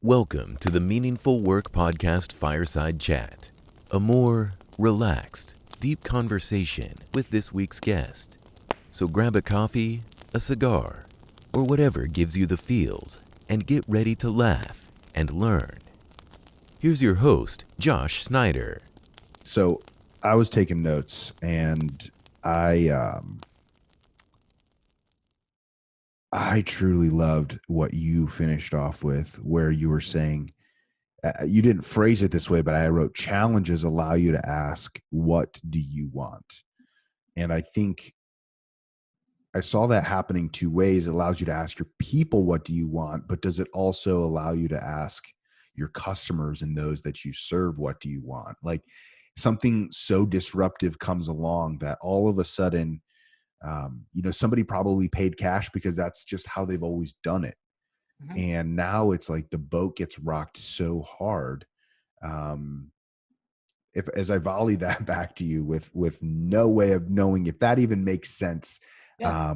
Welcome to the Meaningful Work Podcast Fireside Chat, a more relaxed, deep conversation with this week's guest. So grab a coffee, a cigar, or whatever gives you the feels, and get ready to laugh and learn. Here's your host, Josh Schneider. So I was taking notes, and I truly loved what you finished off with, where you were saying, you didn't phrase it this way, but I wrote, challenges allow you to ask, what do you want? And I think I saw that happening two ways. It allows you to ask your people, what do you want? But does it also allow you to ask your customers and those that you serve, what do you want? Like, something so disruptive comes along that all of a sudden, somebody probably paid cash because that's just how they've always done it. Mm-hmm. And now it's like the boat gets rocked so hard. As I volley that back to you with no way of knowing if that even makes sense, yeah.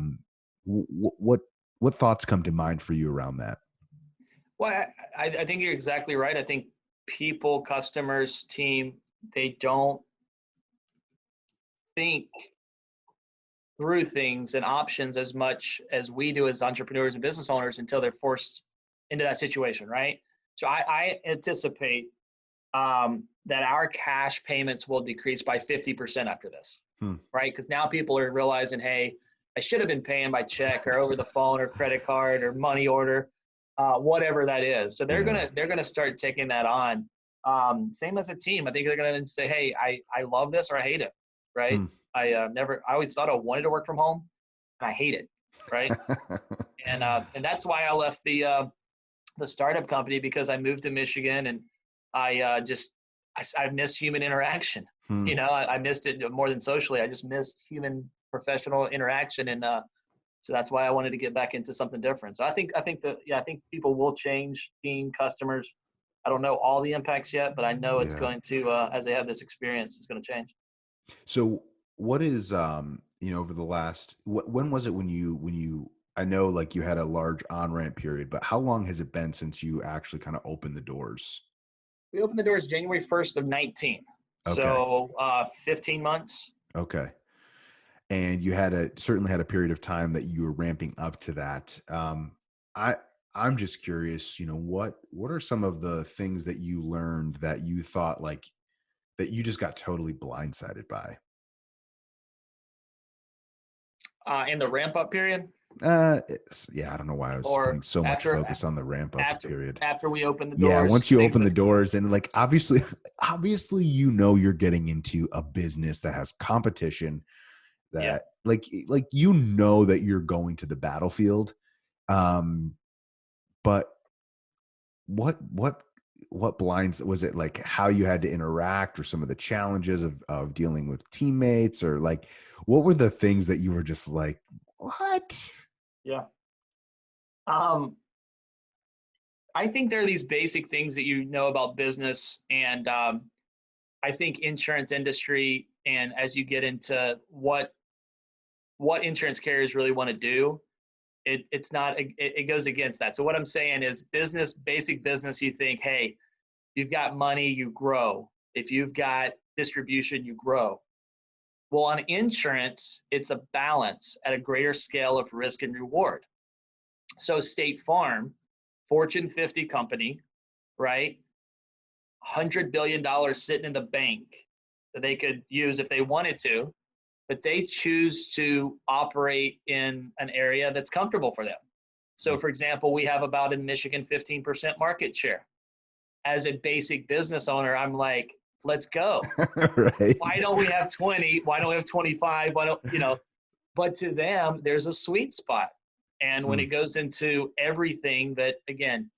What thoughts come to mind for you around that? Well, I think you're exactly right. I think people, customers, team, they don't think through things and options as much as we do as entrepreneurs and business owners until they're forced into that situation, right? So I anticipate that our cash payments will decrease by 50% after this, right? Because now people are realizing, hey, I should have been paying by check or over the phone or credit card or money order, whatever that is. So they're gonna start taking that on. Same as a team. I think they're gonna say, hey, I love this or I hate it, right? I always thought I wanted to work from home, and I hate it, right? and that's why I left the startup company, because I moved to Michigan, and I missed human interaction. I missed it more than socially. I just missed human professional interaction, and so that's why I wanted to get back into something different. So I think people will change, team, customers. I don't know all the impacts yet, but I know it's going to, as they have this experience, it's going to change. So what is, over the last, when was it when you, I know like you had a large on-ramp period, but how long has it been since you actually kind of opened the doors? We opened the doors January 1st of 19. Okay. So 15 months. Okay. And you certainly had a period of time that you were ramping up to that. I'm just curious, what are some of the things that you learned that you thought like that you just got totally blindsided by? In the ramp up period? I don't know why I was putting so much focus on the ramp up period. After we open the doors. Yeah, once you open the doors, and like obviously you're getting into a business that has competition, that like that you're going to the battlefield. But what blinds was it, like how you had to interact, or some of the challenges of dealing with teammates, or like what were the things that you were just like, what? Yeah. I think there are these basic things that about business, and I think insurance industry, and as you get into what insurance carriers really want to do, it goes against that. So what I'm saying is basic business, you think, hey, you've got money, you grow. If you've got distribution, you grow. Well, on insurance, it's a balance at a greater scale of risk and reward. So State Farm, Fortune 50 company, right? $100 billion sitting in the bank that they could use if they wanted to, but they choose to operate in an area that's comfortable for them. So for example, we have about in Michigan 15% market share. As a basic business owner, I'm like, let's go. Right. Why don't we have 20? Why don't we have 25? But to them, there's a sweet spot. And when it goes into everything that, again,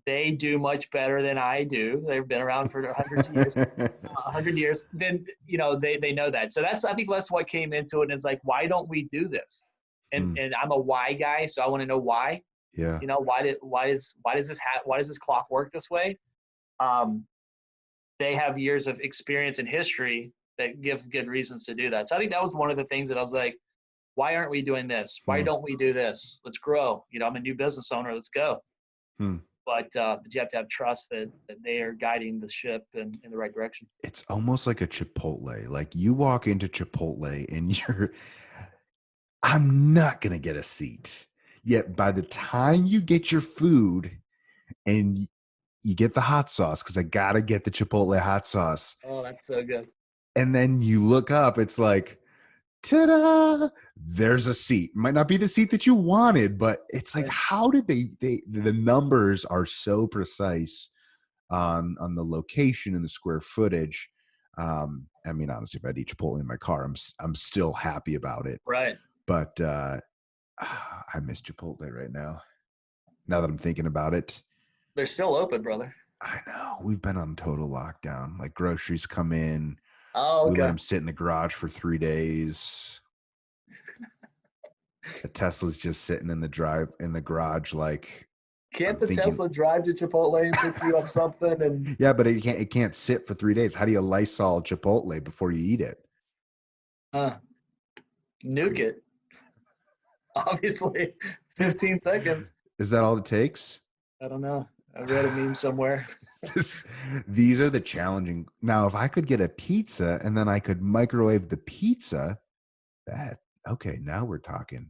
they do much better than I do. They've been around for hundreds of years, 100 years. Then, they know that. So I think that's what came into it. And it's like, why don't we do this? And I'm a why guy, so I want to know why. Yeah. Why does this clock work this way? They have years of experience and history that give good reasons to do that. So I think that was one of the things that I was like, why aren't we doing this? Why don't we do this? Let's grow. I'm a new business owner. Let's go. but you have to have trust that they are guiding the ship in the right direction. It's almost like a Chipotle. Like you walk into Chipotle and I'm not going to get a seat. Yet by the time you get your food and you get the hot sauce, because I got to get the Chipotle hot sauce. Oh, that's so good. And then you look up, it's like, ta-da, there's a seat. Might not be the seat that you wanted, but it's like, how did the numbers are so precise on the location and the square footage. I mean, honestly, if I had eat Chipotle in my car, I'm still happy about it. Right. But I miss Chipotle right now. Now that I'm thinking about it, They're still open, brother. I know we've been on total lockdown. Like groceries come in, Oh, we let okay. them sit in the garage for 3 days. The Tesla's just sitting in the garage, like. Can't the Tesla drive to Chipotle and pick you up something? And yeah, but it can't sit for 3 days. How do you Lysol Chipotle before you eat it? Nuke it. Obviously, 15 seconds. Is that all it takes? I don't know. I read a meme somewhere. These are the challenging. Now, if I could get a pizza and then I could microwave the pizza, okay, now we're talking.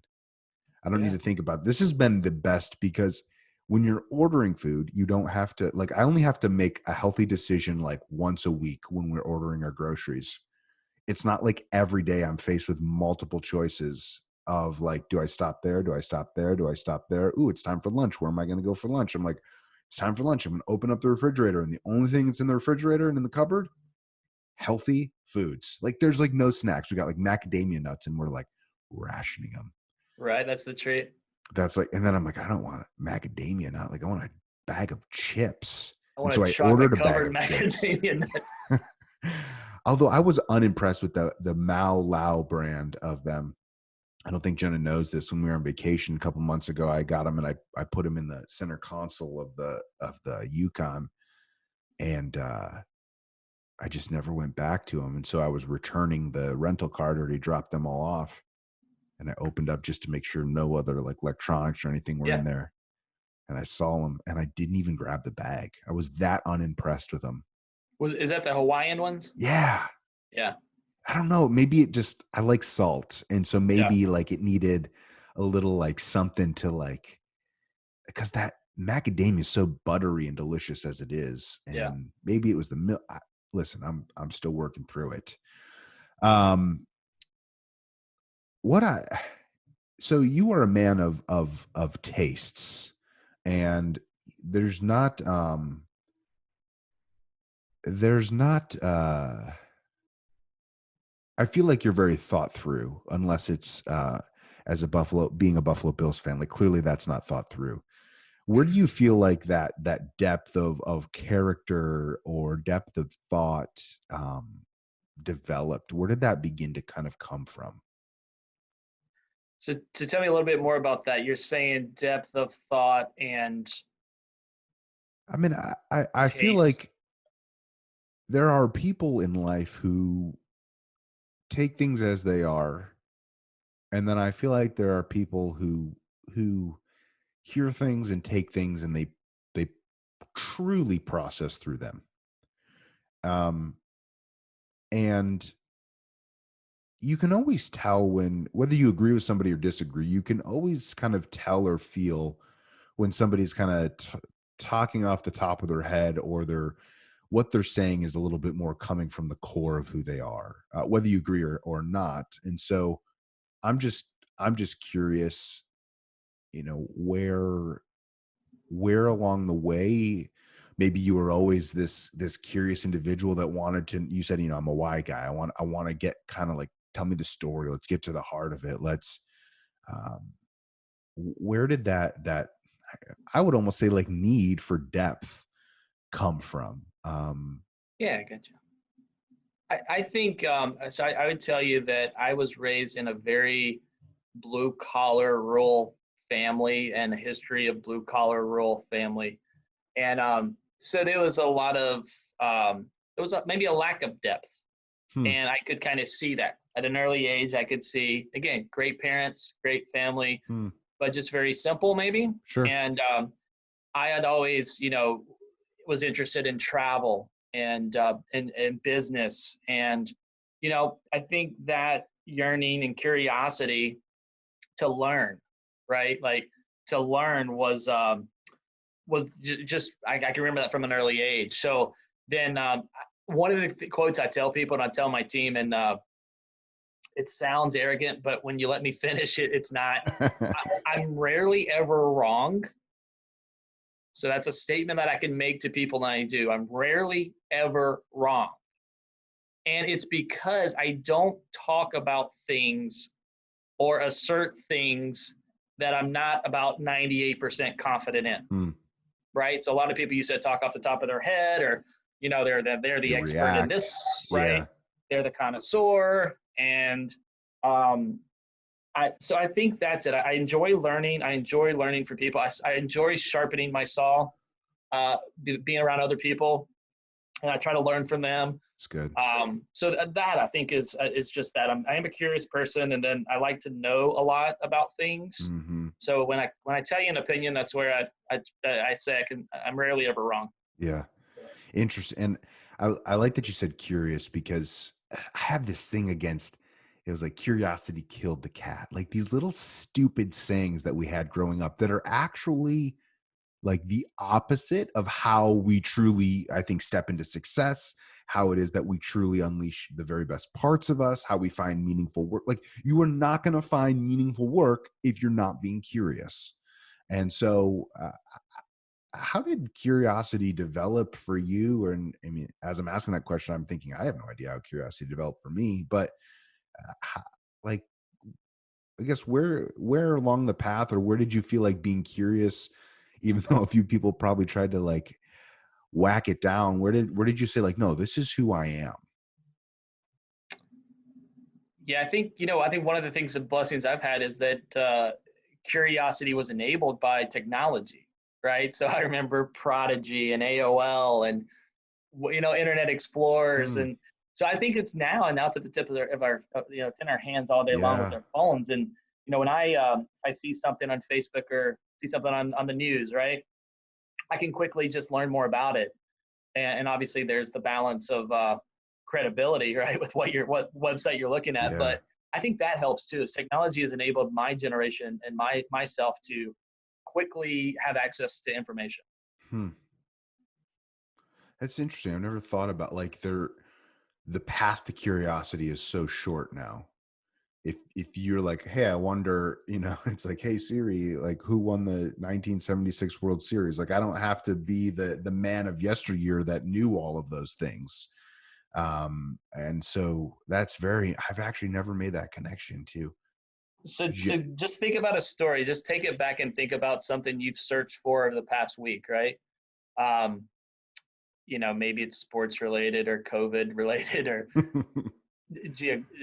I don't need to think about it. This has been the best because when you're ordering food, you don't have to, like, I only have to make a healthy decision like once a week when we're ordering our groceries. It's not like every day I'm faced with multiple choices of like, do I stop there? Do I stop there? Do I stop there? Ooh, it's time for lunch. Where am I going to go for lunch? I'm like, it's time for lunch. I'm going to open up the refrigerator and the only thing that's in the refrigerator and in the cupboard, healthy foods. Like there's like no snacks. We got like macadamia nuts and we're like rationing them. Right. That's the treat. That's like, and then I'm like, I don't want a macadamia nut. Like I want a bag of chips. I so I ordered a bag of macadamia nuts. Although I was unimpressed with the Mao Lao brand of them. I don't think Jenna knows this. When we were on vacation a couple months ago, I got them and I put them in the center console of the Yukon, and I just never went back to them. And so I was returning the rental card, already dropped them all off, and I opened up just to make sure no other like electronics or anything were in there. And I saw them, and I didn't even grab the bag. I was that unimpressed with them. Is that the Hawaiian ones? Yeah. Yeah. I don't know. Maybe I like salt. And so maybe like it needed a little like something to like, because that macadamia is so buttery and delicious as it is. And maybe it was the milk. Listen, I'm still working through it. So you are a man of tastes, and there's not I feel like you're very thought through, unless it's being a Buffalo Bills fan. Like clearly that's not thought through. Where do you feel like that depth of character or depth of thought developed? Where did that begin to kind of come from? So to tell me a little bit more about that, you're saying depth of thought and. I mean, I feel like there are people in life who take things as they are, and then I feel like there are people who hear things and take things and they truly process through them. And you can always tell whether you agree with somebody or disagree, you can always kind of tell or feel when somebody's kind of talking off the top of their head, or what they're saying is a little bit more coming from the core of who they are, whether you agree or not. And so I'm just curious, where along the way, maybe you were always this curious individual that wanted to, you said, I'm a why guy. I want to get kind of like, tell me the story. Let's get to the heart of it. Where did that, I would almost say like need for depth come from? Yeah, I got you. I think, so I would tell you that I was raised in a very blue collar rural family and a history of blue collar rural family. And so there was a lot of, it was maybe a lack of depth. And I could kind of see that at an early age. I could see, again, great parents, great family, but just very simple maybe. Sure. And I had always, was interested in travel and business. And, I think that yearning and curiosity to learn, right? Like to learn just, I can remember that from an early age. So then one of the quotes I tell people and I tell my team, and it sounds arrogant, but when you let me finish it, it's not. I'm rarely ever wrong. So that's a statement that I can make to people that I do. I'm rarely ever wrong. And it's because I don't talk about things or assert things that I'm not about 98% confident in. Right? So a lot of people, you said, talk off the top of their head, or they're the They expert in react. this, right? Yeah. They're the connoisseur, and so I think that's it. I enjoy learning. I enjoy learning from people. I enjoy sharpening my saw, being around other people, and I try to learn from them. It's good. So that I think is just that I am a curious person, and then I like to know a lot about things. Mm-hmm. So when I tell you an opinion, that's where I say I'm rarely ever wrong. Yeah. Interesting. And I like that you said curious, because I have this thing against, it was like curiosity killed the cat. Like these little stupid sayings that we had growing up that are actually like the opposite of how we truly, I think, step into success, how it is that we truly unleash the very best parts of us, how we find meaningful work. Like you are not going to find meaningful work if you're not being curious. And so how did curiosity develop for you? And I mean, as I'm asking that question, I'm thinking, I have no idea how curiosity developed for me, but like, I guess where along the path, or where did you feel like being curious, even though a few people probably tried to like whack it down, where did you say like, no, this is who I am? Yeah, I think one of the things and blessings I've had is that curiosity was enabled by technology, right? So I remember Prodigy and AOL and Internet Explorers, and so I think it's now it's at the tip of our it's in our hands all day long with Yeah. our phones. And when if I see something on Facebook or see something on the news, right, I can quickly just learn more about it. And obviously there's the balance of credibility, right, with what website you're looking at. Yeah. But I think that helps too. Is technology has enabled my generation and myself to quickly have access to information. That's interesting. I've never thought about like the path to curiosity is so short now. If you're like, hey, I wonder, it's like, hey Siri, like who won the 1976 World Series? Like I don't have to be the man of yesteryear that knew all of those things. And so I've actually never made that connection too. So just think about a story. Just take it back and think about something you've searched for over the past week, right? Maybe it's sports related or COVID related or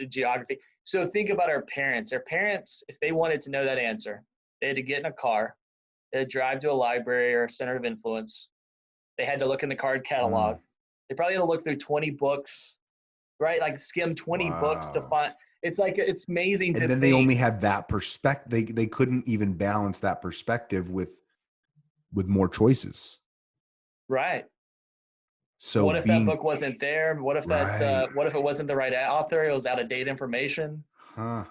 geography. So think about our parents. Our parents, if they wanted to know that answer, they had to get in a car, they had to drive to a library or a center of influence. They had to look in the card catalog. They probably had to look through 20 books, right? Like skim 20 books to find. It's like, it's amazing. And then they only had that perspective. They couldn't even balance that perspective with more choices. Right. So what if that book wasn't there? What if what if it wasn't the right author? It was out of date information. So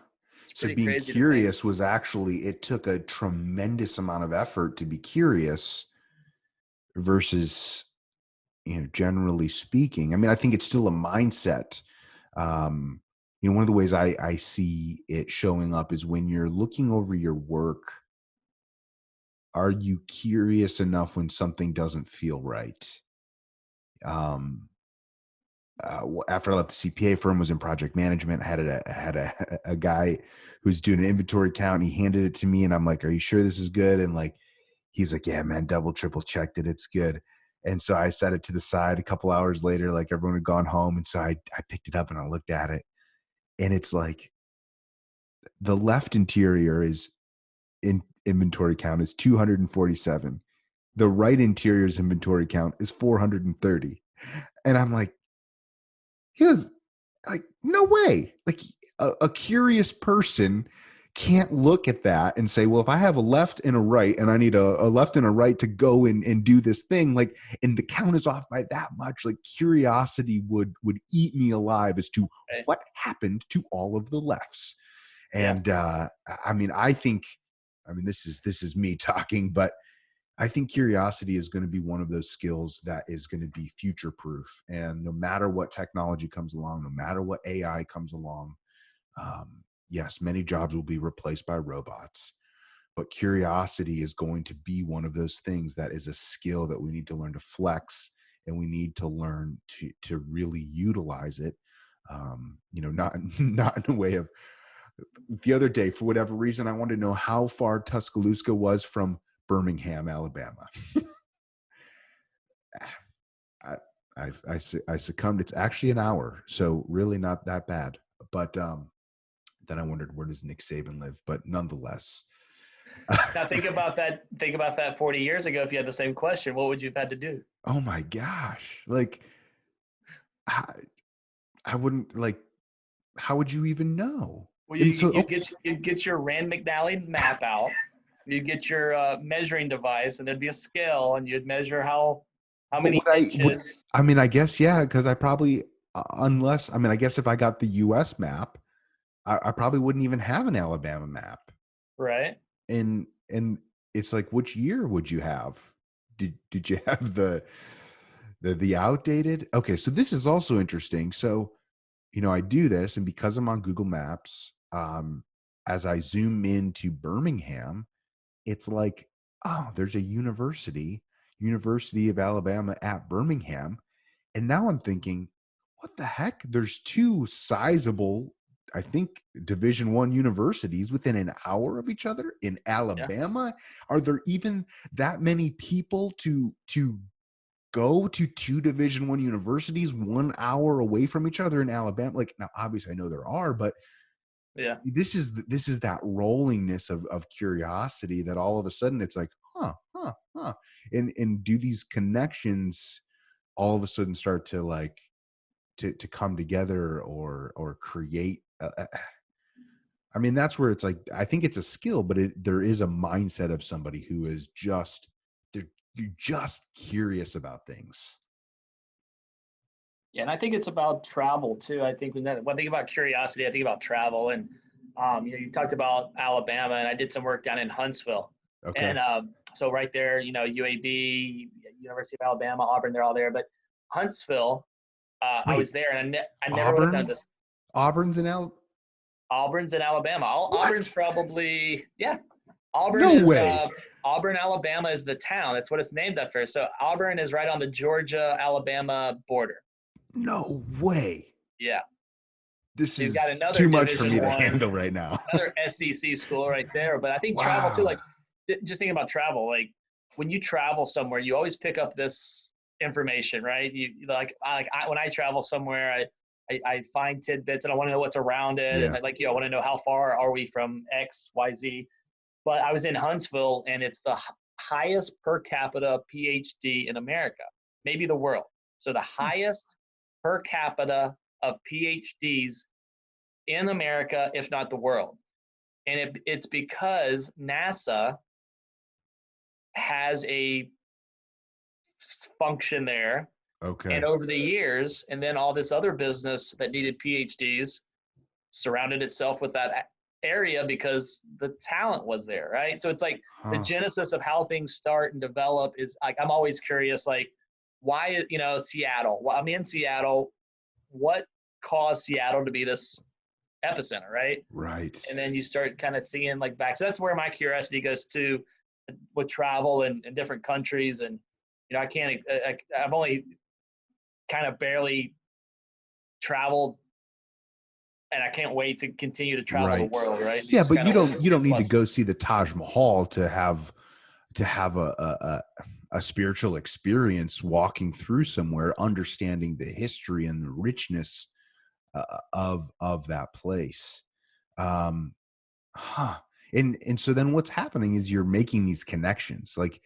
being curious was actually, it took a tremendous amount of effort to be curious versus, generally speaking. I mean, I think it's still a mindset. One of the ways I see it showing up is when you're looking over your work, are you curious enough when something doesn't feel right? After I left the CPA firm, was in project management. I had a guy who's doing an inventory count. He handed it to me, and I'm like, "Are you sure this is good?" And like, he's like, "Yeah, man, double, triple checked it. It's good." And so I set it to the side. A couple hours later, like everyone had gone home, and so I picked it up and I looked at it, and it's like the left interior is in inventory count is 247. The right interior's inventory count is 430, and I'm like, he was like, no way. Like a curious person can't look at that and say, well, if I have a left and a right and I need a left and a right to go and do this thing, like, and the count is off by that much, like curiosity would eat me alive as to Right. what happened to all of the lefts. Yeah. And I mean, this is me talking, but I think curiosity is going to be one of those skills that is going to be future proof. And no matter what technology comes along, no matter what AI comes along, yes, many jobs will be replaced by robots, but curiosity is going to be one of those things that is a skill that we need to learn to flex, and we need to learn to really utilize it. Not not in a way of, the other day, for whatever reason, I wanted to know how far Tuscaloosa was from Birmingham, Alabama. I succumbed. It's actually an hour, so really not that bad. But then I wondered, where does Nick Saban live? But nonetheless, Now think about that. Think about that 40 years ago. If you had the same question, what would you have had to do? oh my gosh, like I wouldn't, like, how would you even know? Well, And so, you'd get your Rand McNally map out. You'd get your measuring device, and there'd be a scale, and you'd measure how but many inches. I mean, I guess, yeah, because I probably, I guess if I got the U.S. map, I probably wouldn't even have an Alabama map. Right. And it's like, which year would you have? Did you have the outdated? Okay, so this is also interesting. So, I do this, and because I'm on Google Maps, as I zoom into Birmingham, it's like, oh, there's a University of Alabama at Birmingham. And now I'm thinking, what the heck? There's two sizable, I think, Division I universities within an hour of each other in Yeah. Alabama. Are there even that many people to go to two Division I universities 1 hour away from each other in Alabama? Like, now, obviously, I know there are, but Yeah. this is that rollingness of curiosity that all of a sudden it's like, huh, and do these connections all of a sudden start to, like, to come together or create I mean, that's where it's like, I think it's a skill, but there is a mindset of somebody who is just, you're just curious about things. Yeah, and I think it's about travel too. I think when I think about curiosity, I think about travel. And you talked about Alabama, and I did some work down in Huntsville, Okay. and so right there, UAB, University of Alabama, Auburn, they're all there. But Huntsville, I Wait, was there, and I never would have done Auburn? this. Auburn's in Auburn's in Alabama. Auburn's what? probably, yeah. Auburn No is way. Auburn, Alabama is the town. That's what it's named after. So Auburn is right on the Georgia Alabama border. No way. Yeah. This So you've got is another too much for Division me to One, handle right now. another SEC school right there. But I think travel too. Wow. Like, just thinking about travel. Like, when you travel somewhere, you always pick up this information, right? When I travel somewhere, I find tidbits, and I want to know what's around it, Yeah. and I want to know how far are we from X, Y, Z. But I was in Huntsville, and it's the highest per capita PhD in America, maybe the world. So the highest per capita of PhDs in America, if not the world. And it's because NASA has a function there. And Okay. over the years, and then all this other business that needed PhDs surrounded itself with that area because the talent was there, right? So it's like the Huh. genesis of how things start and develop is like, I'm always curious, like, why, Seattle? Well, I'm in Seattle. What caused Seattle to be this epicenter, right? Right. And then you start kind of seeing like back. So that's where my curiosity goes to with travel and in different countries. And, I've only kind of barely traveled, and I can't wait to continue to travel the Right. world, right? Yeah, Just but kind you of don't need to plus. go see the Taj Mahal to have a spiritual experience walking through somewhere, understanding the history and the richness of that place. Um, huh. And so then what's happening is you're making these connections. Like,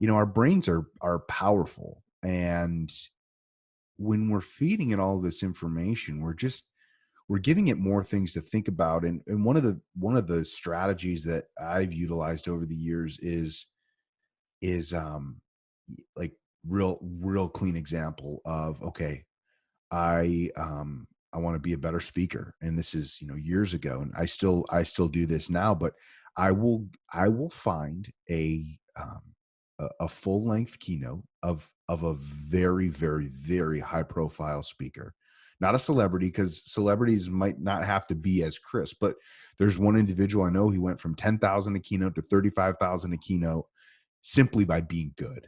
our brains are powerful, and when we're feeding it all this information, we're giving it more things to think about. And one of the strategies that I've utilized over the years is like real clean example of, okay, I want to be a better speaker. And this is, years ago, and I still do this now, but I will find a full length keynote of a very, very, very high profile speaker, not a celebrity, because celebrities might not have to be as crisp, but there's one individual I know, he went from 10,000 a keynote to 35,000 a keynote simply by being good.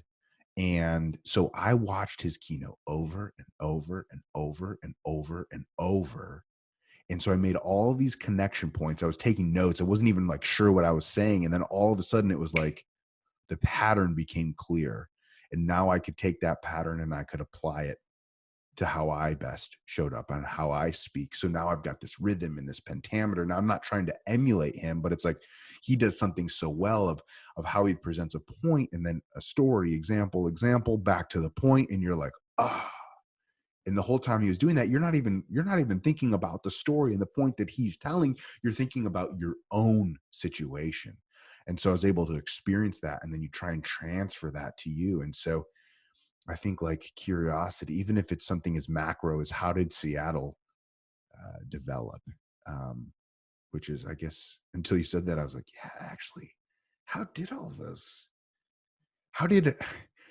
And so I watched his keynote over and over and over and over and over. And so I made all these connection points. I was taking notes. I wasn't even like sure what I was saying. And then all of a sudden it was like the pattern became clear. And now I could take that pattern and I could apply it to how I best showed up and how I speak. So now I've got this rhythm and this pentameter. Now I'm not trying to emulate him, but it's like he does something so well of how he presents a point and then a story, example, back to the point, and you're like, ah. And the whole time he was doing that, you're not even thinking about the story and the point that he's telling. You're thinking about your own situation. And so I was able to experience that, and then you try and transfer that to you. And so I think like curiosity, even if it's something as macro as how did Seattle develop, which is, I guess, until you said that, I was like, yeah, actually, how did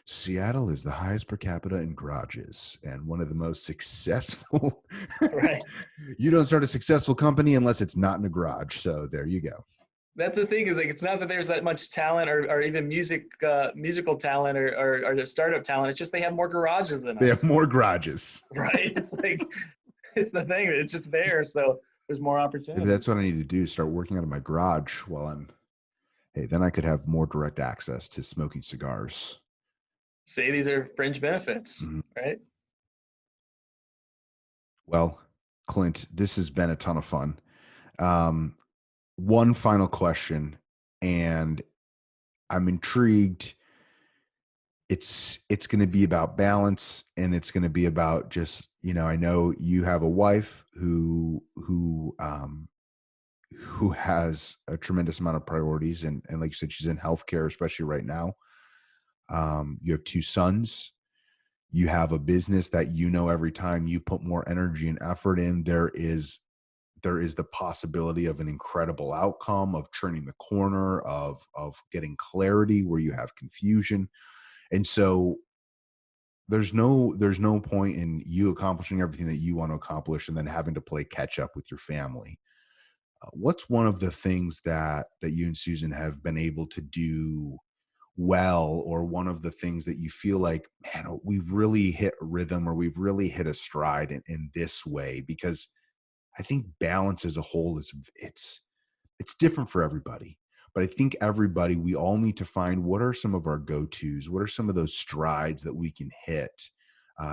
Seattle is the highest per capita in garages and one of the most successful. Right. You don't start a successful company unless it's not in a garage. So there you go. That's the thing, is like, it's not that there's that much talent or even musical talent or the startup talent. It's just they have more garages than us. They have more garages. Right. It's like, it's the thing. It's just there. So there's more opportunity. Maybe that's what I need to do. Start working out of my garage while then I could have more direct access to smoking cigars. See, these are fringe benefits, right? Well, Clint, this has been a ton of fun. One final question, and I'm intrigued. It's going to be about balance, and it's going to be about just, I know you have a wife who has a tremendous amount of priorities, and like you said, she's in healthcare, especially right now. You have 2 sons. You have a business that, every time you put more energy and effort in, there is the possibility of an incredible outcome, of turning the corner, of getting clarity where you have confusion. And so there's no point in you accomplishing everything that you want to accomplish and then having to play catch up with your family. What's one of the things that you and Susan have been able to do well, or one of the things that you feel like, man, we've really hit a rhythm, or we've really hit a stride in this way? Because I think balance as a whole it's different for everybody, but I think everybody, we all need to find what are some of our go-tos, what are some of those strides that we can hit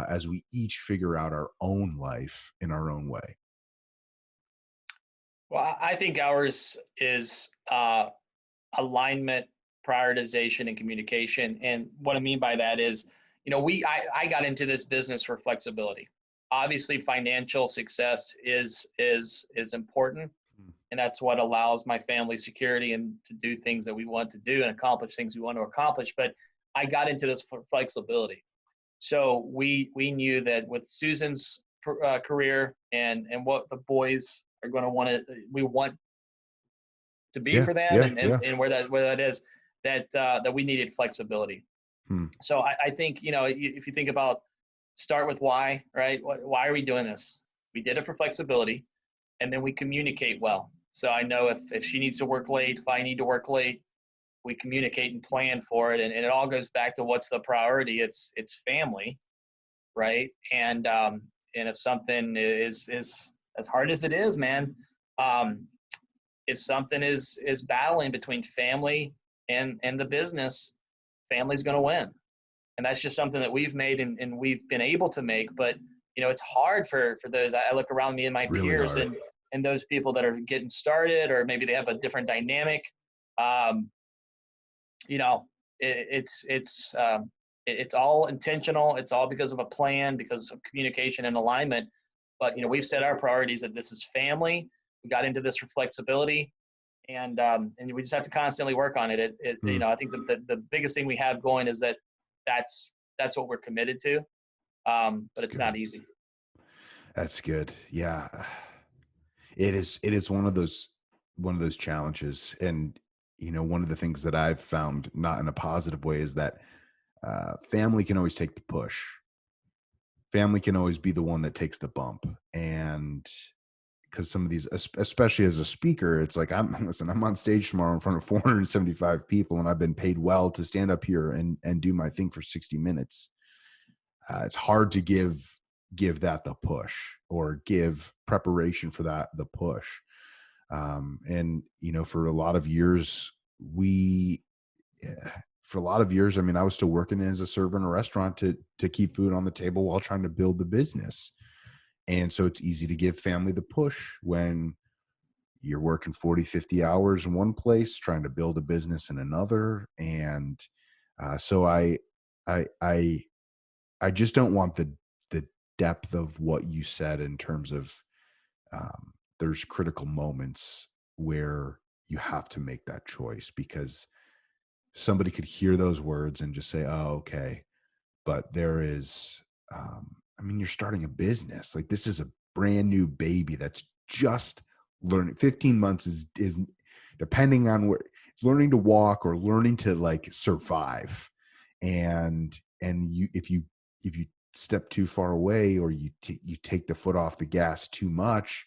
as we each figure out our own life in our own way. Well, I think ours is alignment, prioritization, and communication. And what I mean by that is, I got into this business for flexibility. Obviously, financial success is important, and that's what allows my family security and to do things that we want to do and accomplish things we want to accomplish. But I got into this for flexibility. So we knew that with Susan's career and what the boys are going to we want to be for them, and where that is, that we needed flexibility. So I think, if you think about, start with why, right? Why are we doing this? We did it for flexibility, and then we communicate well. So I know if she needs to work late, if I need to work late, we communicate and plan for it. And it all goes back to what's the priority. It's family, right? And if something is as hard as it is, man, if something is battling between family and the business, family's going to win. And that's just something that we've made and we've been able to make. But, it's hard for those. I look around me and my peers and those people that are getting started, or maybe they have a different dynamic. It's all intentional. It's all because of a plan, because of communication and alignment. But, we've set our priorities that this is family. We got into this for flexibility, and we just have to constantly work on it. I think the biggest thing we have going is that's what we're committed to. But it's not easy. That's good. Yeah. It is one of those challenges. And, one of the things that I've found, not in a positive way, is that family can always take the push. Family can always be the one that takes the bump. And because some of these, especially as a speaker, it's like, I'm on stage tomorrow in front of 475 people, and I've been paid well to stand up here and do my thing for 60 minutes. It's hard to give that the push, or give preparation for that the push. And for a lot of years, I mean, I was still working as a server in a restaurant to keep food on the table while trying to build the business. And so it's easy to give family the push when you're working 40, 50 hours in one place, trying to build a business in another. And so I just don't want the depth of what you said in terms of there's critical moments where you have to make that choice, because somebody could hear those words and just say, oh, okay. But there is, you're starting a business. Like, this is a brand new baby that's just learning. 15 months is depending on where, learning to walk or learning to like survive. And if you step too far away, or you take the foot off the gas too much,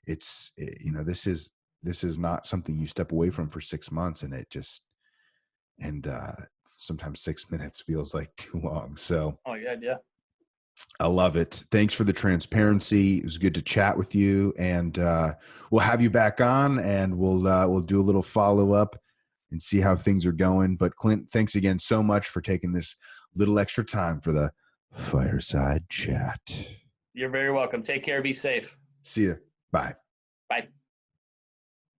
this is not something you step away from for 6 months, and sometimes 6 minutes feels like too long. So yeah. I love it. Thanks for the transparency. It was good to chat with you, and we'll have you back on, and we'll do a little follow-up and see how things are going. But Clint, thanks again so much for taking this little extra time for the Fireside Chat. You're very welcome. Take care. Be safe. See you. Bye. Bye.